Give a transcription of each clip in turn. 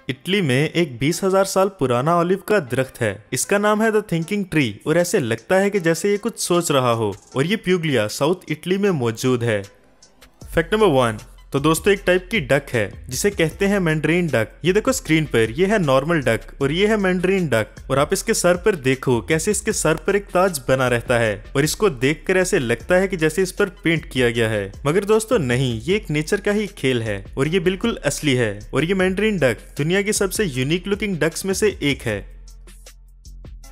Italy में एक 20,000 साल पुराना ऑलिव का दरख्त है। इसका नाम है द थिंकिंग ट्री और ऐसे लगता है कि जैसे ये कुछ सोच रहा हो, और ये प्यूग्लिया साउथ इटली में मौजूद है। Fact number 1। तो दोस्तों एक टाइप की डक है जिसे कहते हैं मैंड्रीन डक। ये देखो स्क्रीन पर, ये है नॉर्मल डक और ये है मैंड्रीन डक। और आप इसके सर पर देखो कैसे इसके सर पर एक ताज बना रहता है और इसको देखकर ऐसे लगता है कि जैसे इस पर पेंट किया गया है। मगर दोस्तों नहीं, ये एक नेचर का ही खेल है और ये बिल्कुल असली है। और ये मैंड्रीन डक दुनिया की सबसे यूनिक लुकिंग डक्स में से एक है।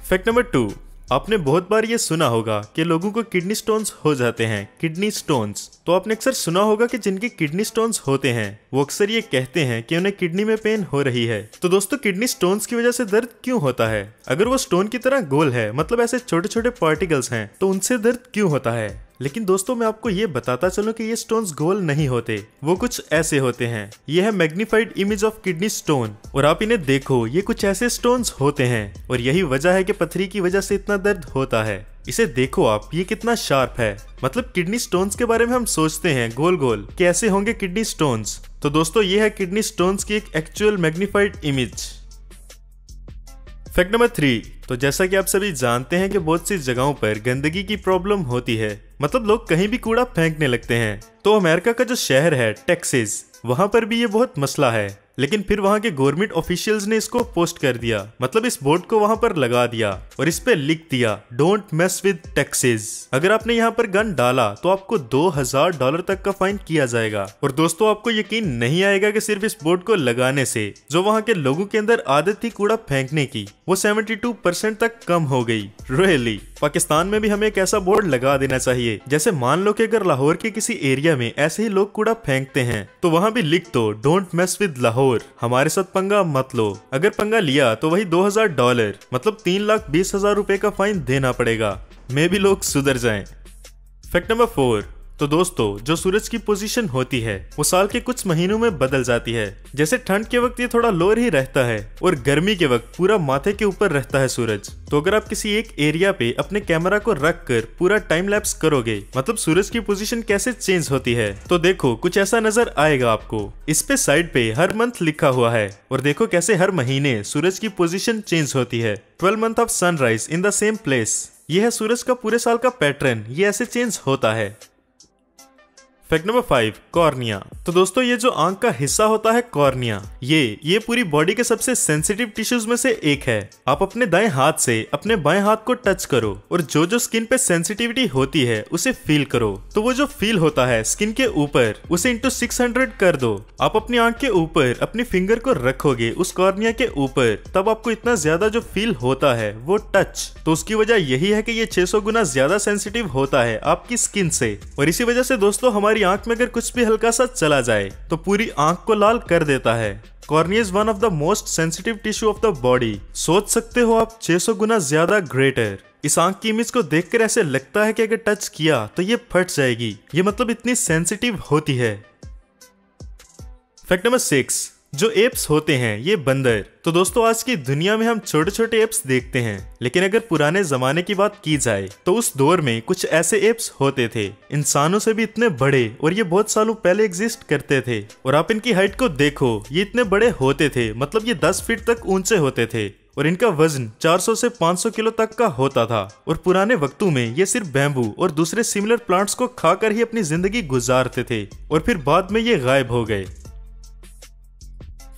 Fact number 2। आपने बहुत बार ये सुना होगा कि लोगों को किडनी स्टोन्स हो जाते हैं, किडनी स्टोन्स। तो आपने अक्सर सुना होगा कि जिनकी किडनी स्टोन्स होते हैं वो अक्सर ये कहते हैं कि उन्हें किडनी में पेन हो रही है। तो दोस्तों किडनी स्टोन्स की वजह से दर्द क्यों होता है? अगर वो स्टोन की तरह गोल है, मतलब ऐसे छोटे छोटे पार्टिकल्स हैं, तो उनसे दर्द क्यों होता है? लेकिन दोस्तों मैं आपको ये बताता चलूं कि ये स्टोन्स गोल नहीं होते, वो कुछ ऐसे होते हैं। ये है magnified image of kidney stone और आप इन्हें देखो, ये कुछ ऐसे स्टोन्स होते हैं और यही वजह है कि पथरी की वजह से इतना दर्द होता है। इसे देखो आप, ये कितना शार्प है। मतलब किडनी स्टोन्स के बारे में हम सोचते हैं गोल गोल कि ऐसे होंगे किडनी स्टोन्स। तो दोस्तों ये है किडनी स्टोन्स की एक actual magnified image. Fact number 3। तो जैसा कि आप सभी जानते हैं कि बहुत सी जगहों पर गंदगी की प्रॉब्लम होती है, मतलब लोग कहीं भी कूड़ा फेंकने लगते हैं। तो अमेरिका का जो शहर है टेक्सास, वहां पर भी ये बहुत मसला है। लेकिन फिर वहां के गवर्नमेंट ऑफिशियल्स ने इसको पोस्ट कर दिया, मतलब इस बोर्ड को वहां पर लगा दिया और इस पे लिख दिया डोंट मेस विद टेक्सास। अगर आपने यहाँ पर गन डाला तो आपको $2,000 तक का फाइन किया जाएगा। और दोस्तों आपको यकीन नहीं आएगा कि सिर्फ इस बोर्ड को लगाने से जो वहां के लोगों के अंदर आदत थी कूड़ा फेंकने की, वो 72% तक कम हो गई। रियली पाकिस्तान में भी हमें एक ऐसा बोर्ड लगा देना चाहिए। जैसे मान लो कि अगर लाहौर के किसी एरिया में ऐसे ही लोग कूड़ा फेंकते हैं तो वहां भी लिख दो डोंट मेस विद लाहौर, हमारे साथ पंगा मत लो। अगर पंगा लिया तो वही $2,000, मतलब 3,20,000 रुपए का फाइन देना पड़ेगा। मे भी लोग सुधर जाएं। Fact number 4। तो दोस्तों जो सूरज की पोजीशन होती है वो साल के कुछ महीनों में बदल जाती है। जैसे ठंड के वक्त ये थोड़ा लोअर ही रहता है और गर्मी के वक्त पूरा माथे के ऊपर रहता है सूरज। तो अगर आप किसी एक एरिया पे अपने कैमरा को रख कर पूरा टाइम लैप्स करोगे, मतलब सूरज की पोजीशन कैसे चेंज होती है, तो देखो कुछ ऐसा नजर आएगा आपको। इस पे साइड पे हर मंथ लिखा हुआ है और देखो कैसे हर महीने सूरज की पोजीशन चेंज होती है। 12 month of sunrise in the same place. ये है सूरज का पूरे साल का पैटर्न, ये ऐसे चेंज होता है। Fact number 5। कॉर्निया। तो दोस्तों ये जो आंख का हिस्सा होता है कॉर्निया, ये पूरी बॉडी के सबसे सेंसिटिव टिश्यूज में से एक है। आप अपने दाएं हाथ से अपने बाएं हाथ को टच करो और जो जो स्किन पे सेंसिटिविटी होती है उसे फील करो। तो वो जो फील होता है स्किन के ऊपर, उसे इंटू 600 कर दो। आप अपनी आंख के ऊपर अपनी फिंगर को रखोगे उस कॉर्निया के ऊपर, तब आपको इतना ज्यादा जो फील होता है वो टच। तो उसकी वजह यही है कि ये 600 गुना ज्यादा सेंसिटिव होता है आपकी स्किन से। और इसी वजह से दोस्तों हमारी आंख में अगर कुछ भी हल्का सा चला जाए तो पूरी आंख को लाल कर देता है। Cornea is one of the most sensitive tissue of the body. सोच सकते हो आप 600 गुना ज्यादा ग्रेटर। इस आंख की इमेज को देखकर ऐसे लगता है कि अगर टच किया तो ये फट जाएगी। ये मतलब इतनी सेंसिटिव होती है। Fact number 6। जो एप्स होते हैं ये बंदर। तो दोस्तों आज की दुनिया में हम छोटे छोटे एप्स देखते हैं, लेकिन अगर पुराने जमाने की बात की जाए तो उस दौर में कुछ ऐसे एप्स होते थे इंसानों से भी इतने बड़े, और ये बहुत सालों पहले एग्जिस्ट करते थे। और आप इनकी हाइट को देखो, ये इतने बड़े होते थे, मतलब ये 10 फीट तक ऊंचे होते थे और इनका वजन 400 से 500 किलो तक का होता था। और पुराने वक्तों में ये सिर्फ बैम्बू और दूसरे सिमिलर प्लांट्स को खाकर ही अपनी जिंदगी गुजारते थे और फिर बाद में ये गायब हो गए।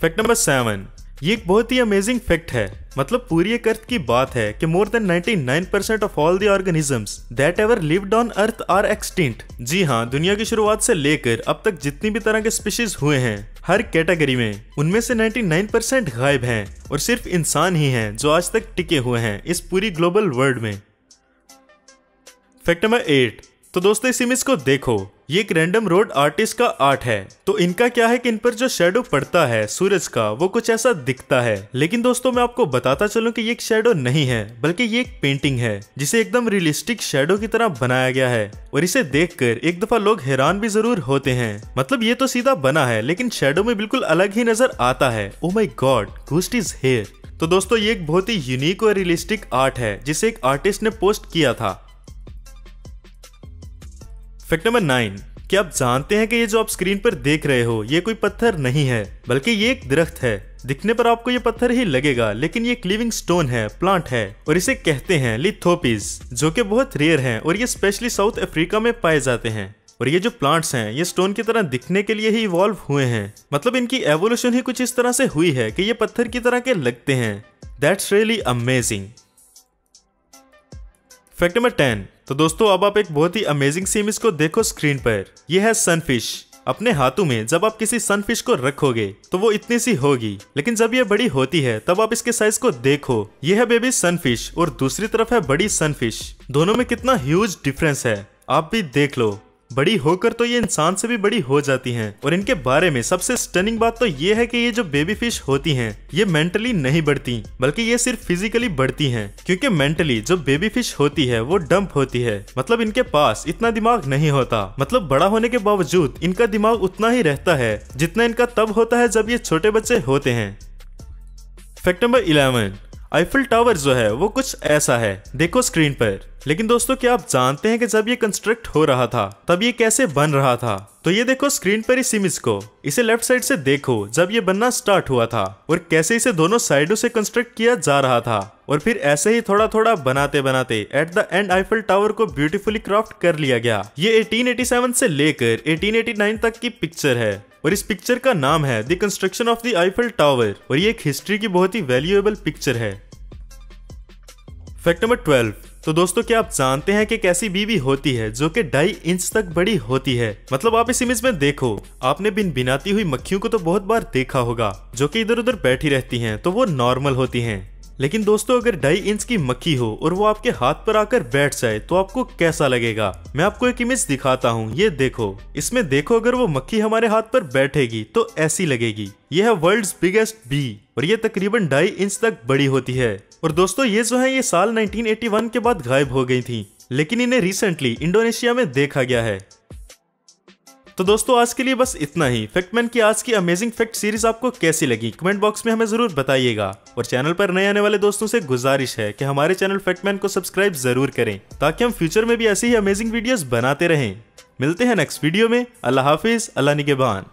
Fact number 7। ये एक बहुत ही अमेजिंग फैक्ट है, मतलब पूरी एक अर्थ की बात है कि more than 99% of all the organisms that ever lived on earth are extinct. जी हाँ, दुनिया की शुरुआत से लेकर अब तक जितनी भी तरह के स्पीशीज हुए हैं हर कैटेगरी में, उनमें से 99% गायब हैं और सिर्फ इंसान ही हैं जो आज तक टिके हुए हैं इस पूरी ग्लोबल वर्ल्ड में। Fact number 8। तो दोस्तों इस इमेज को देखो, ये एक रैंडम रोड आर्टिस्ट का आर्ट है। तो इनका क्या है कि इन पर जो शेडो पड़ता है सूरज का वो कुछ ऐसा दिखता है। लेकिन दोस्तों मैं आपको बताता चलूं कि ये एक शेडो नहीं है, बल्कि ये एक पेंटिंग है जिसे एकदम रियलिस्टिक शेडो की तरह बनाया गया है। और इसे देखकर एक दफा लोग हैरान भी जरूर होते हैं, मतलब ये तो सीधा बना है लेकिन शेडो में बिल्कुल अलग ही नजर आता है। Oh my God, ghost is here. तो दोस्तों ये एक बहुत ही यूनिक और रियलिस्टिक आर्ट है जिसे एक आर्टिस्ट ने पोस्ट किया था। Fact number 9। क्या आप जानते हैं कि ये जो आप स्क्रीन पर देख रहे हो ये कोई पत्थर नहीं है, बल्कि ये एक दरख्त है। दिखने पर आपको ये पत्थर ही लगेगा, लेकिन ये एक लिविंग स्टोन है, प्लांट है और इसे कहते हैं लिथोपिस, जो कि बहुत रेयर हैं और ये स्पेशली साउथ अफ्रीका में पाए जाते हैं। और ये जो प्लांट्स हैं ये स्टोन की तरह दिखने के लिए ही इवॉल्व हुए हैं, मतलब इनकी एवोल्यूशन ही कुछ इस तरह से हुई है कि ये पत्थर की तरह के लगते हैं। That's really amazing. Fact number 10। तो दोस्तों अब आप एक बहुत ही अमेजिंग सी इमेज को देखो स्क्रीन पर। यह है सनफिश। अपने हाथों में जब आप किसी सनफिश को रखोगे तो वो इतनी सी होगी, लेकिन जब ये बड़ी होती है तब आप इसके साइज को देखो। यह है बेबी सनफिश और दूसरी तरफ है बड़ी सनफिश। दोनों में कितना ह्यूज डिफरेंस है, आप भी देख लो। बड़ी होकर तो ये इंसान से भी बड़ी हो जाती हैं। और इनके बारे में सबसे स्टनिंग बात तो ये है कि ये जो बेबी फिश होती हैं ये मेंटली नहीं बढ़ती, बल्कि ये सिर्फ फिजिकली बढ़ती हैं, क्योंकि मेंटली जो बेबी फिश होती है वो डंप होती है, मतलब इनके पास इतना दिमाग नहीं होता। मतलब बड़ा होने के बावजूद इनका दिमाग उतना ही रहता है जितना इनका तब होता है जब ये छोटे बच्चे होते हैं। Fact number 11। आईफिल टावर जो है वो कुछ ऐसा है, देखो स्क्रीन पर। लेकिन दोस्तों क्या आप जानते हैं कि जब ये कंस्ट्रक्ट हो रहा था तब ये कैसे बन रहा था? तो ये देखो स्क्रीन पर इस इमेज को, इसे लेफ्ट साइड से देखो जब ये बनना स्टार्ट हुआ था और कैसे इसे दोनों साइडों से कंस्ट्रक्ट किया जा रहा था। और फिर ऐसे ही थोड़ा थोड़ा बनाते बनाते at the end Eiffel tower को ब्यूटीफुली क्राफ्ट कर लिया गया। ये 1887 से लेकर 1889 तक की पिक्चर है और इस पिक्चर का नाम है the construction of the Eiffel tower और ये एक हिस्ट्री की बहुत ही वैल्यूएबल पिक्चर है। Fact number 12। तो दोस्तों क्या आप जानते हैं कि एक ऐसी बीवी होती है जो कि 2.5 इंच तक बड़ी होती है? मतलब आप इस इमेज में देखो, आपने बिनाती हुई मक्खियों को तो बहुत बार देखा होगा जो कि इधर उधर बैठी रहती हैं, तो वो नॉर्मल होती हैं। लेकिन दोस्तों अगर 2.5 इंच की मक्खी हो और वो आपके हाथ पर आकर बैठ जाए तो आपको कैसा लगेगा? मैं आपको एक इमेज दिखाता हूँ, ये देखो। इसमें देखो अगर वो मक्खी हमारे हाथ पर बैठेगी तो ऐसी लगेगी। ये है वर्ल्ड्स बिगेस्ट बी और ये तकरीबन 2.5 इंच तक बड़ी होती है। और दोस्तों ये जो है ये साल 1981 के बाद गायब हो गई थी, लेकिन इन्हें रिसेंटली इंडोनेशिया में देखा गया है। तो दोस्तों आज के लिए बस इतना ही। फैक्टमैन की आज की अमेजिंग फैक्ट सीरीज आपको कैसी लगी कमेंट बॉक्स में हमें जरूर बताइएगा। और चैनल पर नए आने वाले दोस्तों से गुजारिश है कि हमारे चैनल फैक्टमैन को सब्सक्राइब जरूर करें ताकि हम फ्यूचर में भी ऐसी ही अमेजिंग वीडियोस बनाते रहें। मिलते हैं नेक्स्ट वीडियो में। अल्लाह हाफिज, अल्लाह निगहबान।